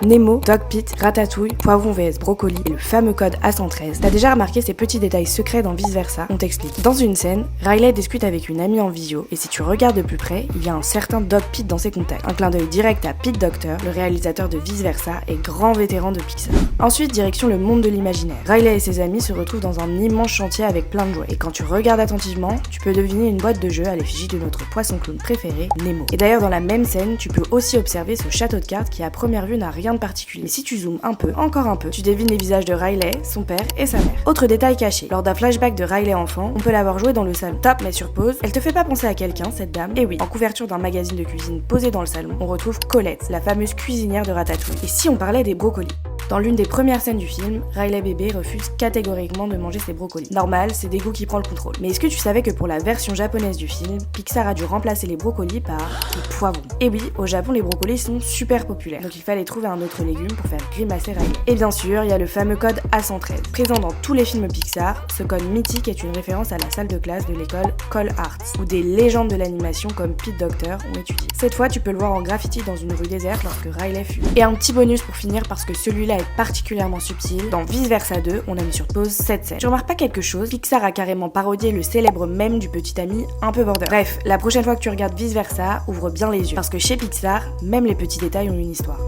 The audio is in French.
Nemo, Dog Pete, Ratatouille, Poivron vs Brocoli et le fameux code A113. T'as déjà remarqué ces petits détails secrets dans Vice Versa? On t'explique. Dans une scène, Riley discute avec une amie en visio et si tu regardes de plus près, il y a un certain Dog Pete dans ses contacts. Un clin d'œil direct à Pete Docter, le réalisateur de Vice Versa et grand vétéran de Pixar. Ensuite, direction le monde de l'imaginaire. Riley et ses amis se retrouvent dans un immense chantier avec plein de jouets. Et quand tu regardes attentivement, tu peux deviner une boîte de jeux à l'effigie de notre poisson clown préféré, Nemo. Et d'ailleurs, dans la même scène, tu peux aussi observer ce château de cartes qui à première vue n'a rien de particulier. Mais si tu zoomes un peu, encore un peu, tu devines les visages de Riley, son père et sa mère. Autre détail caché, lors d'un flashback de Riley enfant, on peut l'avoir joué dans le salon. Top, mais sur pause, elle te fait pas penser à quelqu'un, cette dame? Et oui, en couverture d'un magazine de cuisine posé dans le salon, on retrouve Colette, la fameuse cuisinière de Ratatouille. Et si on parlait des brocolis? Dans l'une des premières scènes du film, Riley bébé refuse catégoriquement de manger ses brocolis. Normal, c'est Dégoût qui prend le contrôle. Mais est-ce que tu savais que pour la version japonaise du film, Pixar a dû remplacer les brocolis par les poivrons? Et oui, au Japon, les brocolis sont super populaires, donc il fallait trouver un autre légume pour faire grimacer Riley. Et bien sûr, il y a le fameux code A113. Présent dans tous les films Pixar, ce code mythique est une référence à la salle de classe de l'école Cole Arts, où des légendes de l'animation comme Pete Docter ont étudié. Cette fois, tu peux le voir en graffiti dans une rue déserte lorsque Riley fuit. Et un petit bonus pour finir parce que celui-là est particulièrement subtil, dans Vice Versa 2, on a mis sur pause cette scène. Tu remarques pas quelque chose? Pixar a carrément parodié le célèbre mème du petit ami un peu border. Bref, la prochaine fois que tu regardes Vice Versa, ouvre bien les yeux, parce que chez Pixar, même les petits détails ont une histoire.